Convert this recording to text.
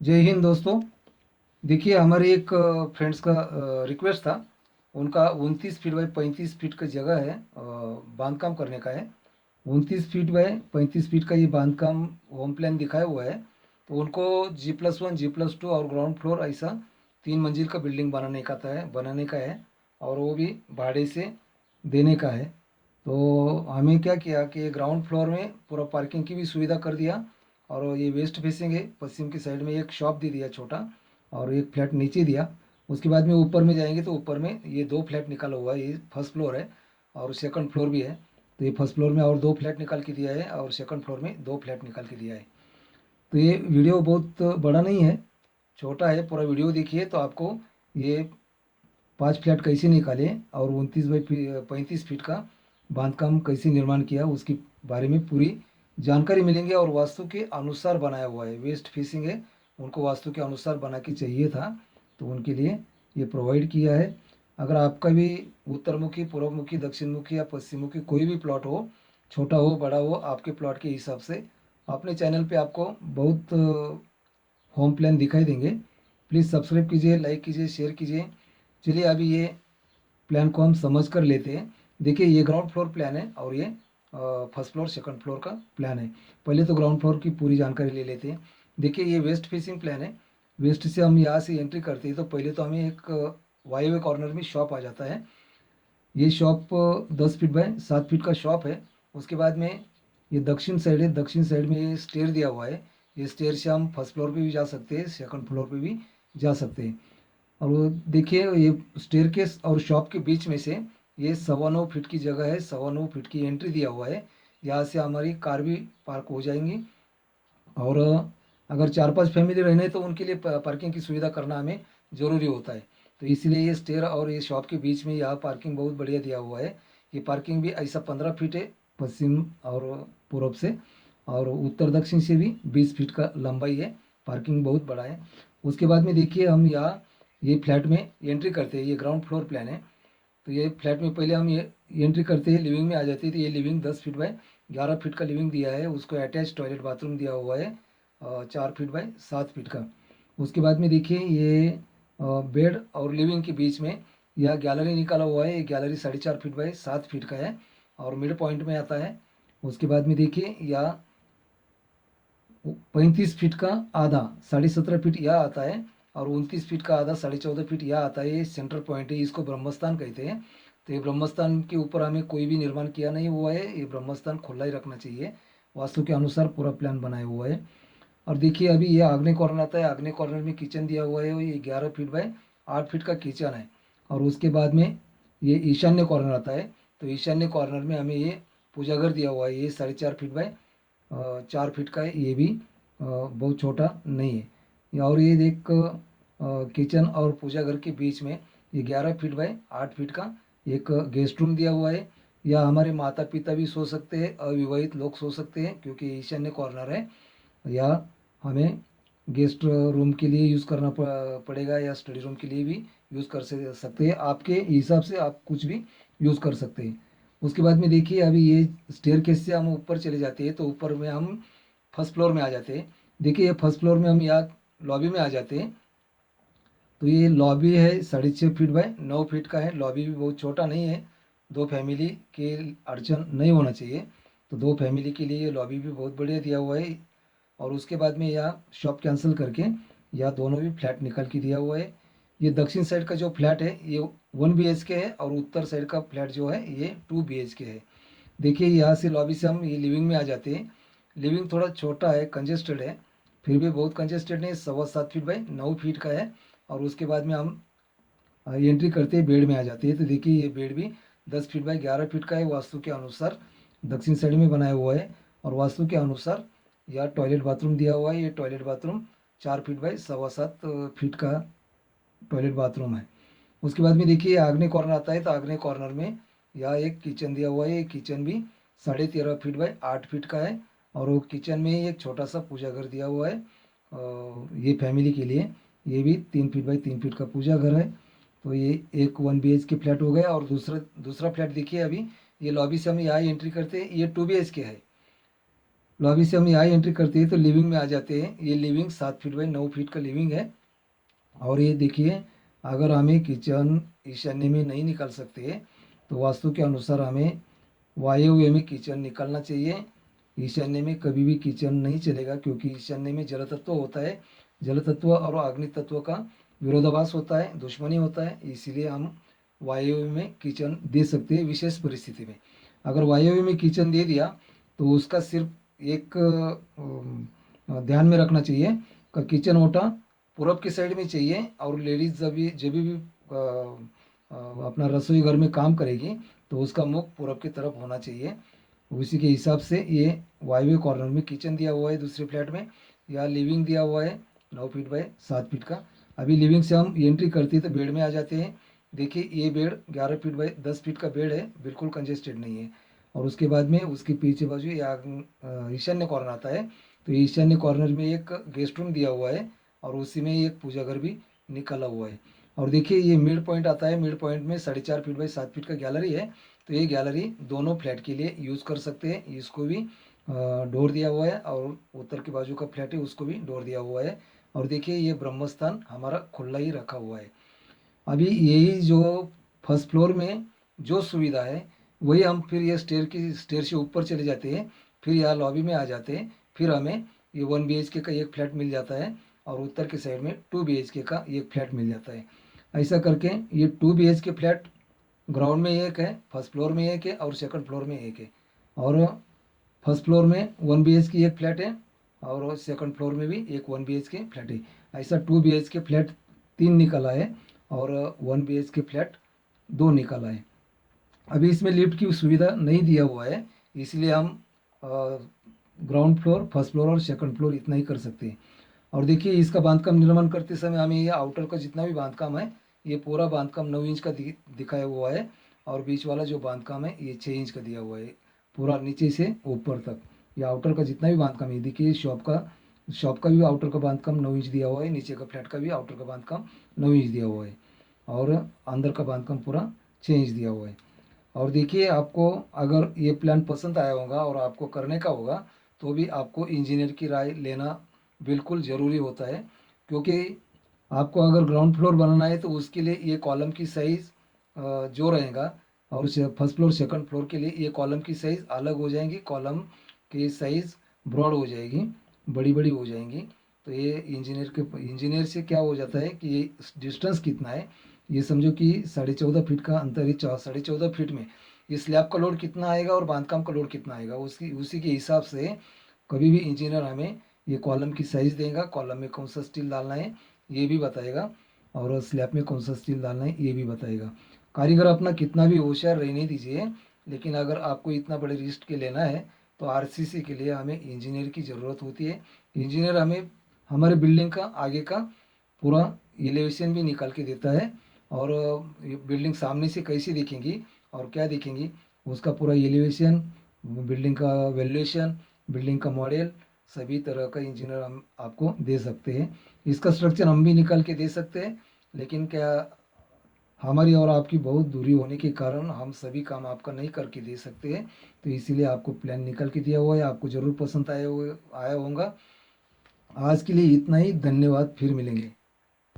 जय हिंद दोस्तों। देखिए हमारे एक फ्रेंड्स का रिक्वेस्ट था। उनका 29 फीट बाई 35 फीट का जगह है, बांध काम करने का है। 29 फीट बाय 35 फीट का ये बांध काम होम प्लान दिखाया हुआ है। तो उनको G+1 G+2 और ग्राउंड फ्लोर ऐसा 3 मंजिल का बिल्डिंग बनाने का है और वो भी भाड़े से देने का है। तो हमें क्या किया कि ग्राउंड फ्लोर में पूरा पार्किंग की भी सुविधा कर दिया। और ये वेस्ट फेसिंग है, पश्चिम की साइड में एक शॉप दे दिया छोटा, और एक फ्लैट नीचे दिया। उसके बाद में ऊपर में जाएंगे तो ऊपर में ये 2 फ्लैट निकाला हुआ है, ये फर्स्ट फ्लोर है और सेकंड फ्लोर भी है। तो ये फर्स्ट फ्लोर में और 2 फ्लैट निकाल के दिया है और सेकंड फ्लोर में 2 फ्लैट निकाल के दिया है। तो ये वीडियो बहुत बड़ा नहीं है, छोटा है। पूरा वीडियो देखिए तो आपको ये 5 फ्लैट कैसे निकाले और 29 बाई 35 फीट का बांधकाम कैसे निर्माण किया उसके बारे में पूरी जानकारी मिलेंगे। और वास्तु के अनुसार बनाया हुआ है, वेस्ट फेसिंग है, उनको वास्तु के अनुसार बना के चाहिए था, तो उनके लिए ये प्रोवाइड किया है। अगर आपका भी उत्तरमुखी, पूर्वमुखी, दक्षिणमुखी या पश्चिममुखी कोई भी प्लॉट हो, छोटा हो बड़ा हो, आपके प्लॉट के हिसाब से अपने चैनल पे आपको बहुत होम प्लान दिखाई देंगे। प्लीज़ सब्सक्राइब कीजिए, लाइक कीजिए, शेयर कीजिए। चलिए अभी ये प्लान को हम समझ कर लेते हैं। देखिए ये ग्राउंड फ्लोर प्लान है और ये फर्स्ट फ्लोर सेकंड फ्लोर का प्लान है। पहले तो ग्राउंड फ्लोर की पूरी जानकारी ले लेते हैं। देखिए ये वेस्ट फेसिंग प्लान है। वेस्ट से हम यहाँ से एंट्री करते हैं तो पहले तो हमें एक वायव्य कॉर्नर में शॉप आ जाता है। ये शॉप 10 फीट बाय 7 फीट का शॉप है। उसके बाद में ये दक्षिण साइड है, दक्षिण साइड में ये स्टेयर दिया हुआ है। ये स्टेयर से हम फर्स्ट फ्लोर पे भी जा सकते हैं, सेकंड फ्लोर पे भी जा सकते हैं। और वो देखिए ये स्टेयरकेस और शॉप के बीच में से ये 9.25 फीट की जगह है, 9.25 फीट की एंट्री दिया हुआ है। यहाँ से हमारी कार भी पार्क हो जाएंगी। और अगर 4-5 फैमिली रहने तो उनके लिए पार्किंग की सुविधा करना हमें ज़रूरी होता है। तो इसलिए ये स्टेयर और ये शॉप के बीच में यहाँ पार्किंग बहुत बढ़िया दिया हुआ है। ये पार्किंग भी ऐसा 15 फीट है, पश्चिम और पूर्व से, और उत्तर दक्षिण से भी 20 फीट का लंबाई है। पार्किंग बहुत बड़ा है। उसके बाद में देखिए हम यहाँ ये फ्लैट में एंट्री करते हैं। ये ग्राउंड फ्लोर प्लान है। तो ये फ्लैट में पहले हम ये एंट्री करते हैं, लिविंग में आ जाते हैं। तो ये लिविंग 10 फीट बाय 11 फीट का लिविंग दिया है, उसको अटैच टॉयलेट बाथरूम दिया हुआ है 4 फीट बाय 7 फीट का। उसके बाद में देखिए ये बेड और लिविंग के बीच में यह गैलरी निकाला हुआ है। ये गैलरी 4.5 फीट बाय 7 फीट का है और मिड पॉइंट में आता है। उसके बाद में देखिए यह 35 फीट का आधा 17.5 फीट यह आता है और 29 फीट का आधा 14.5 फीट यह आता है। ये सेंटर पॉइंट है, इसको ब्रह्मस्थान कहते हैं। तो ये ब्रह्मस्थान के ऊपर हमें कोई भी निर्माण किया नहीं हुआ है, ये ब्रह्मस्थान खुला ही रखना चाहिए। वास्तु के अनुसार पूरा प्लान बनाया हुआ है। और देखिए अभी ये आग्नेय कॉर्नर आता है, आग्नेय कॉर्नर में किचन दिया हुआ है, ये 11 फीट बाय 8 फीट का किचन है। और उसके बाद में ये ईशान्य कॉर्नर आता है। तो ईशान्य कॉर्नर में हमें ये पूजा घर दिया हुआ है, ये 4.5 फीट बाय 4 फीट का है। ये भी बहुत छोटा नहीं है। और ये एक किचन और पूजा घर के बीच में ये 11 फीट बाय 8 फीट का एक गेस्ट रूम दिया हुआ है। या हमारे माता पिता भी सो सकते हैं, अविवाहित लोग सो सकते हैं, क्योंकि ईशान्य कॉर्नर है। या हमें गेस्ट रूम के लिए यूज़ करना पड़ेगा या स्टडी रूम के लिए भी यूज़ कर सकते हैं। आपके हिसाब से आप कुछ भी यूज़ कर सकते हैं। उसके बाद में देखिए अभी ये स्टेयरकेस से हम ऊपर चले जाते हैं तो ऊपर में हम फर्स्ट फ्लोर में आ जाते हैं। देखिए ये फर्स्ट फ्लोर में हम यहाँ लॉबी में आ जाते हैं। तो ये लॉबी है 6.5 फीट बाय 9 फीट का है। लॉबी भी बहुत छोटा नहीं है, 2 फैमिली के अड़चन नहीं होना चाहिए। तो 2 फैमिली के लिए ये लॉबी भी बहुत बढ़िया दिया हुआ है। और उसके बाद में यह शॉप कैंसिल करके यह दोनों भी फ्लैट निकल के दिया हुआ है। ये दक्षिण साइड का जो फ्लैट है ये 1 BHK है और उत्तर साइड का फ्लैट जो है ये 2 BHK है। देखिए यहाँ से लॉबी से हम ये लिविंग में आ जाते हैं। लिविंग थोड़ा छोटा है, कंजेस्टेड है, फिर भी बहुत कंजेस्टेड नहीं, 7.25 फीट बाय 9 फीट का है। और उसके बाद में हम एंट्री करते ही बेड में आ जाती है। तो देखिए ये बेड भी 10 फीट बाय 11 फीट का है, वास्तु के अनुसार दक्षिण साइड में बनाया हुआ है। और वास्तु के अनुसार यह टॉयलेट बाथरूम दिया हुआ है। ये toilet bathroom 4 feet by 7.25 feet का टॉयलेट बाथरूम है। उसके बाद में देखिए आग्नेय कॉर्नर आता है। तो आग्नेय कॉर्नर में यह एक किचन दिया हुआ है। ये किचन भी 13.5 फीट बाय 8 फीट का है। और वो किचन में ही एक छोटा सा पूजा घर दिया हुआ है ये फैमिली के लिए। ये भी 3 फीट बाय 3 फीट का पूजा घर है। तो ये एक 1 BHK फ्लैट हो गया। और दूसरा दूसरा फ्लैट देखिए अभी ये लॉबी से हम यहाँ एंट्री करते हैं, ये 2 BHK है। लॉबी से हम यहाँ एंट्री करते हैं तो लिविंग में आ जाते हैं। ये लिविंग 7 फीट बाई 9 फीट का लिविंग है। और ये देखिए, अगर हमें किचन ईशान्य में नहीं निकाल सकते तो वास्तु के अनुसार हमें वायव्य में किचन निकालना चाहिए। ईशान्य में कभी भी किचन नहीं चलेगा, क्योंकि ईशान्य में जल तत्व होता है। जल तत्व और अग्नि तत्व का विरोधाभास होता है, दुश्मनी होता है। इसीलिए हम वायव्य में किचन दे सकते हैं विशेष परिस्थिति में। अगर वायव्य में किचन दे दिया तो उसका सिर्फ एक ध्यान में रखना चाहिए कि किचन ओटा पूरब की साइड में चाहिए। और लेडीज जब भी अपना रसोई घर में काम करेगी तो उसका मुख पूरब की तरफ होना चाहिए। उसी के हिसाब से ये वायव्य कॉर्नर में किचन दिया हुआ है दूसरे फ्लैट में। या लिविंग दिया हुआ है 9 फीट बाय 7 फीट का। अभी लिविंग से हम एंट्री करते हैं तो बेड में आ जाते हैं। देखिए, ये बेड 11 फीट बाय 10 फीट का बेड है, बिल्कुल कंजेस्टेड नहीं है। और उसके बाद में उसके पीछे बाजू या ईशान्य कॉर्नर आता है। तो ईशान्य कॉर्नर में एक गेस्ट रूम दिया हुआ है और उसी में एक पूजा घर भी निकाला हुआ है। और देखिए, ये मिड पॉइंट आता है। मिड पॉइंट में 4.5 फीट बाई 7 फीट का गैलरी है। तो ये गैलरी दोनों फ्लैट के लिए यूज़ कर सकते हैं। इसको भी डोर दिया हुआ है और उत्तर के बाजू का फ्लैट है उसको भी डोर दिया हुआ है। और देखिए, ये ब्रह्मस्थान हमारा खुला ही रखा हुआ है। अभी यही जो फर्स्ट फ्लोर में जो सुविधा है वही हम फिर ये स्टेयर से ऊपर चले जाते हैं। फिर यहाँ लॉबी में आ जाते हैं। फिर हमें ये 1 BHK का एक फ्लैट मिल जाता है और उत्तर के साइड में 2 BHK का एक फ्लैट मिल जाता है। ऐसा करके ये 2 BHK फ्लैट ग्राउंड में एक है, फर्स्ट फ्लोर में एक है और सेकंड फ्लोर में एक है। और फर्स्ट फ्लोर में 1 BHK एक फ्लैट है और सेकंड फ्लोर में भी एक 1 BHK फ्लैट है। ऐसा 2 BHK फ्लैट 3 निकला है और 1 BHK फ्लैट 2 निकला है। अभी इसमें लिफ्ट की सुविधा नहीं दिया हुआ है, इसलिए हम ग्राउंड फ्लोर, फर्स्ट फ्लोर और सेकंड फ्लोर इतना ही कर सकते हैं। और देखिए, इसका बांधकाम निर्माण करते समय हमें ये आउटर का जितना भी बांधकाम है, ये पूरा बांधकाम 9 इंच का दिखाया हुआ है। और बीच वाला जो बांधकाम है ये 6 इंच का दिया हुआ है, पूरा नीचे से ऊपर तक। ये आउटर का जितना भी बांधकाम है, देखिए शॉप का भी आउटर का बांधकाम 9 इंच दिया हुआ है, नीचे का फ्लैट का भी आउटर का बांधकाम 9 इंच दिया हुआ है और अंदर का बांधकाम पूरा 6 इंच दिया हुआ है। और देखिए, आपको अगर ये प्लान पसंद आया होगा और आपको करने का होगा तो भी आपको इंजीनियर की राय लेना बिल्कुल ज़रूरी होता है। क्योंकि आपको अगर ग्राउंड फ्लोर बनाना है तो उसके लिए ये कॉलम की साइज़ जो रहेगा और फर्स्ट फ्लोर सेकंड फ्लोर के लिए ये कॉलम की साइज़ अलग हो जाएंगी। कॉलम की साइज़ ब्रॉड हो जाएगी, बड़ी बड़ी हो जाएंगी। तो ये इंजीनियर से क्या हो जाता है कि ये डिस्टेंस कितना है, ये समझो कि 14.5 फीट का अंतर है। 14.5 फीट में ये स्लैब का लोड कितना आएगा और बांधकाम का लोड कितना आएगा, उसकी उसी के हिसाब से कभी भी इंजीनियर हमें ये कॉलम की साइज़ देगा, कॉलम में कौन सा स्टील डालना है ये भी बताएगा और स्लैब में कौन सा स्टील डालना है ये भी बताएगा। कारीगर अपना कितना भी होशियार रहने दीजिए, लेकिन अगर आपको इतना बड़े रिस्क के लेना है तो आरसीसी के लिए हमें इंजीनियर की ज़रूरत होती है। इंजीनियर हमें हमारे बिल्डिंग का आगे का पूरा एलिवेशन भी निकाल के देता है और बिल्डिंग सामने से कैसी दिखेंगी और क्या दिखेंगी उसका पूरा एलिवेशन, बिल्डिंग का वैल्यूएशन, बिल्डिंग का मॉडल, सभी तरह का इंजीनियर हम आपको दे सकते हैं। इसका स्ट्रक्चर हम भी निकाल के दे सकते हैं, लेकिन क्या हमारी और आपकी बहुत दूरी होने के कारण हम सभी काम आपका नहीं करके दे सकते हैं। तो इसीलिए आपको प्लान निकाल के दिया हुआ है, आपको ज़रूर पसंद आया होगा। आज के लिए इतना ही, धन्यवाद, फिर मिलेंगे।